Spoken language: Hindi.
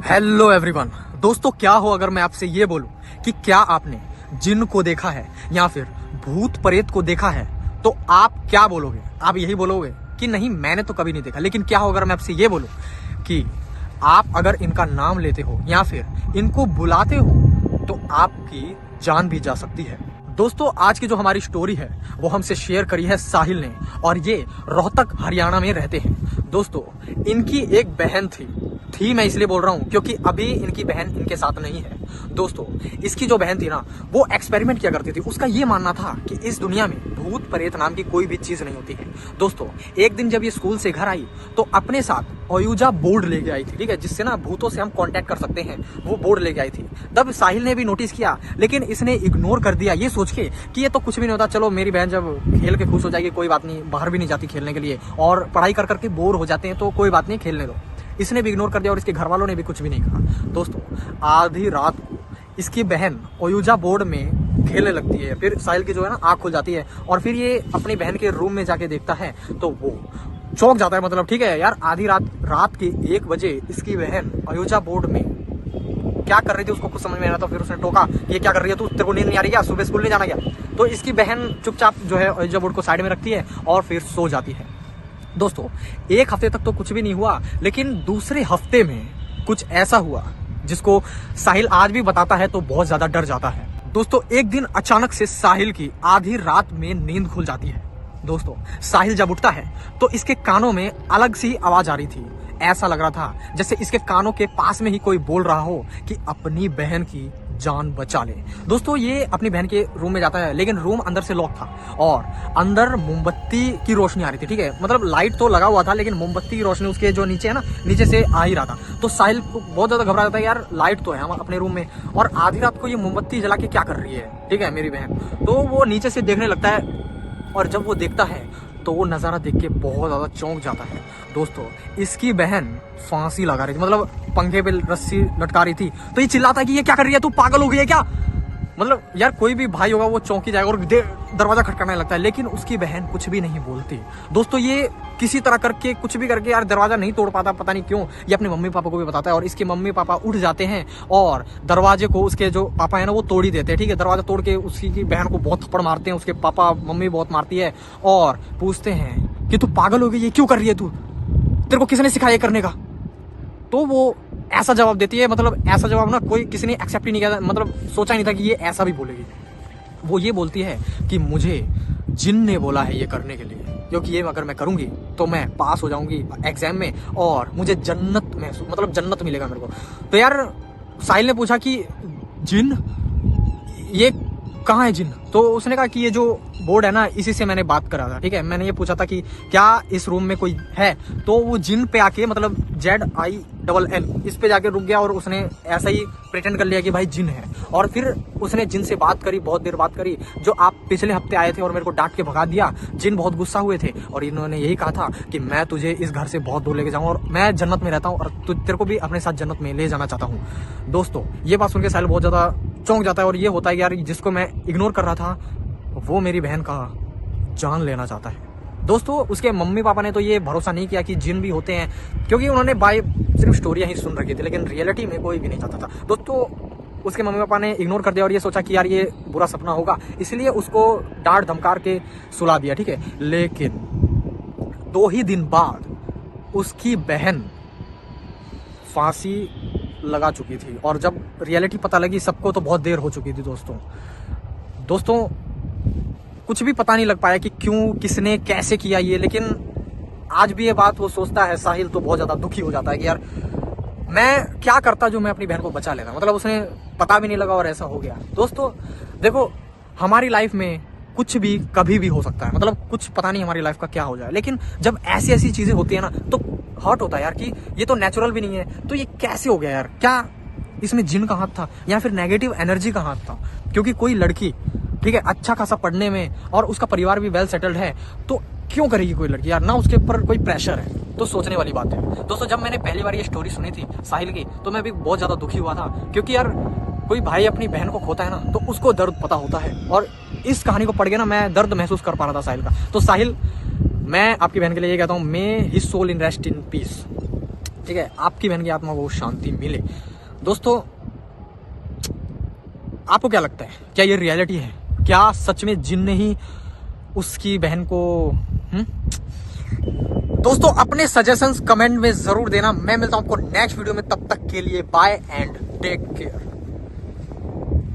Hello everyone. दोस्तों, क्या हो अगर मैं आपसे ये बोलूं कि क्या आपने जिन को देखा है या फिर भूत प्रेत को देखा है, तो आप क्या बोलोगे? आप यही बोलोगे कि नहीं, मैंने तो कभी नहीं देखा। लेकिन क्या हो अगर मैं आपसे ये बोलूं कि आप अगर इनका नाम लेते हो या फिर इनको बुलाते हो तो आपकी जान भी जा सकती है। दोस्तों, आज की जो हमारी स्टोरी है वो हमसे शेयर करी है साहिल ने, और ये रोहतक हरियाणा में रहते हैं। दोस्तों, इनकी एक बहन थी मैं इसलिए बोल रहा हूँ क्योंकि अभी इनकी बहन इनके साथ नहीं है। दोस्तों, इसकी जो बहन थी ना, वो एक्सपेरिमेंट किया करती थी। उसका ये मानना था कि इस दुनिया में भूत प्रेत नाम की कोई भी चीज नहीं होती है। दोस्तों, एक दिन जब ये स्कूल से घर आई तो अपने साथ ओयूजा बोर्ड लेके आई थी, ठीक है, जिससे ना भूतों से हम कांटेक्ट कर सकते हैं, वो बोर्ड लेके आई थी। तब साहिल ने भी नोटिस किया, लेकिन इसने इग्नोर कर दिया ये सोच के कि ये तो कुछ भी नहीं होता, चलो मेरी बहन जब खेल के खुश हो जाएगी, कोई बात नहीं, बाहर भी नहीं जाती खेलने के लिए और पढ़ाई कर करके बोर हो जाते हैं, तो कोई बात नहीं, खेलने दो। इसने भी इग्नोर कर दिया और इसके घर वालों ने भी कुछ भी नहीं कहा। दोस्तों, आधी रात को इसकी बहन ओयूजा बोर्ड में खेलने लगती है। फिर साहिल की जो है ना आँख खुल जाती है और फिर ये अपनी बहन के रूम में जाके देखता है तो वो चौंक जाता है। मतलब ठीक है यार, आधी रात के 1 बजे इसकी बहन ओयूजा बोर्ड में क्या कर रही थी उसको कुछ समझ में नहीं आया। तो फिर उसने टोका, ये क्या कर रही है तू, तेरे को नींद नहीं आ रही क्या, सुबह स्कूल नहीं जाना क्या? तो इसकी बहन चुपचाप जो है ओयूजा बोर्ड को साइड में रखती है और फिर सो जाती है। दोस्तों, 1 हफ्ते तक तो कुछ भी नहीं हुआ, लेकिन दूसरे हफ्ते में कुछ ऐसा हुआ जिसको साहिल आज भी बताता है तो बहुत ज्यादा डर जाता है। दोस्तों, एक दिन अचानक से साहिल की आधी रात में नींद खुल जाती है। दोस्तों, साहिल जब उठता है तो इसके कानों में अलग सी आवाज आ रही थी। ऐसा लग रहा था जैसे इसके कानों के पास में ही कोई बोल रहा हो कि अपनी बहन की जान बचा ले। दोस्तों, ये अपनी बहन के रूम में जाता है, लेकिन रूम अंदर से लॉक था और अंदर मोमबत्ती की रोशनी आ रही थी, ठीक है, मतलब लाइट तो लगा हुआ था लेकिन मोमबत्ती की रोशनी उसके जो नीचे है ना, नीचे से आ ही रहा था। तो साहिल को बहुत ज्यादा घबरा जाता है, यार लाइट तो है हम अपने रूम में और आधी रात को ये मोमबत्ती जला के क्या कर रही है, ठीक है, मेरी बहन। तो वो नीचे से देखने लगता है और जब वो देखता है तो वो नज़ारा देख के बहुत ज़्यादा चौंक जाता है। दोस्तों, इसकी बहन फांसी लगा रही थी, मतलब पंखे पे रस्सी लटका रही थी। तो ये चिल्लाता है कि ये क्या कर रही है, तू पागल हो गई है क्या? मतलब यार, कोई भी भाई होगा वो चौंकी जाएगा और दरवाजा खटखटाने लगता है, लेकिन उसकी बहन कुछ भी नहीं बोलती। दोस्तों, ये किसी तरह करके कुछ भी करके यार दरवाजा नहीं तोड़ पाता, पता नहीं क्यों। ये अपने मम्मी पापा को भी बताता है और इसके मम्मी पापा उठ जाते हैं और दरवाजे को उसके जो पापा है ना वो तोड़ ही देते हैं, ठीक है। दरवाजा तोड़ के उसकी बहन को बहुत थप्पड़ मारते हैं, उसके पापा मम्मी बहुत मारती है और पूछते हैं कि तू पागल हो गई, ये क्यों कर रही है तू, तेरे को किसने सिखाया करने का? तो वो ऐसा जवाब देती है, मतलब ऐसा जवाब ना कोई किसी ने एक्सेप्ट ही नहीं किया, मतलब सोचा नहीं था कि ये ऐसा भी बोलेगी। वो ये बोलती है कि मुझे जिन ने बोला है ये करने के लिए, क्योंकि ये अगर मैं करूंगी तो मैं पास हो जाऊंगी एग्जाम में और मुझे जन्नत में, मतलब जन्नत मिलेगा मेरे को। तो यार साहिल ने पूछा कि जिन, ये कहाँ है जिन? तो उसने कहा कि ये जो बोर्ड है ना, इसी से मैंने बात करा था, ठीक है। मैंने ये पूछा था कि क्या इस रूम में कोई है, तो वो जिन पे आके, मतलब ZINN इस पे जाके रुक गया और उसने ऐसा ही प्रिटेंड कर लिया कि भाई जिन है। और फिर उसने जिन से बात करी, बहुत देर बात करी, जो आप पिछले हफ्ते आए थे और मेरे को डांट के भगा दिया। जिन बहुत गुस्सा हुए थे और इन्होंने यही कहा था कि मैं तुझे इस घर से बहुत दूर लेके जाऊँ और मैं जन्नत में रहता हूँ और तेरे को भी अपने साथ जन्नत में ले जाना चाहता हूँ। दोस्तों, ये बात सुन के साहिल बहुत ज्यादा चौंक जाता है और ये होता है कि यार जिसको मैं इग्नोर कर रहा था वो मेरी बहन का जान लेना चाहता है। दोस्तों, उसके मम्मी पापा ने तो ये भरोसा नहीं किया कि जिन भी होते हैं, क्योंकि उन्होंने सिर्फ स्टोरियां ही सुन रखी थी, लेकिन रियलिटी में कोई भी नहीं चाहता था। दोस्तों, उसके मम्मी पापा ने इग्नोर कर दिया और ये सोचा कि यार ये बुरा सपना होगा, इसलिए उसको डांट धमकार के सुला दिया, ठीक है। लेकिन 2 ही दिन बाद उसकी बहन फांसी लगा चुकी थी और जब रियलिटी पता लगी सबको तो बहुत देर हो चुकी थी। दोस्तों, कुछ भी पता नहीं लग पाया कि क्यों, किसने, कैसे किया ये, लेकिन आज भी ये बात वो सोचता है साहिल तो बहुत ज्यादा दुखी हो जाता है कि यार मैं क्या करता जो मैं अपनी बहन को बचा लेता, मतलब उसने पता भी नहीं लगा और ऐसा हो गया। दोस्तों देखो, हमारी लाइफ में कुछ भी कभी भी हो सकता है, मतलब कुछ पता नहीं हमारी लाइफ का क्या हो जाए, लेकिन जब ऐसी ऐसी चीजें होती है ना तो हर्ट होता है यार कि ये तो नेचुरल भी नहीं है, तो ये कैसे हो गया यार, क्या इसमें जिन का हाथ था या फिर नेगेटिव एनर्जी का हाथ था? क्योंकि कोई लड़की, ठीक है, अच्छा खासा पढ़ने में और उसका परिवार भी वेल सेटल्ड है, तो क्यों करेगी कोई लड़की यार, ना उसके ऊपर कोई प्रेशर है, तो सोचने वाली बात है। दोस्तों, जब मैंने पहली बार ये स्टोरी सुनी थी साहिल की तो मैं भी बहुत ज्यादा दुखी हुआ था, क्योंकि यार कोई भाई अपनी बहन को खोता है ना तो उसको दर्द पता होता है, और इस कहानी को पढ़ के ना मैं दर्द महसूस कर पा रहा था साहिल का। तो साहिल, मैं आपकी बहन के लिए ये कहता हूँ, may his soul in rest in peace. ठीक है, आपकी बहन की आत्मा को शांति मिले। दोस्तों आपको क्या लगता है, क्या ये रियलिटी है? क्या सच में जिन ने ही उसकी बहन को दोस्तों अपने सजेशंस कमेंट में जरूर देना। मैं मिलता हूं आपको नेक्स्ट वीडियो में, तब तक के लिए बाय एंड टेक केयर।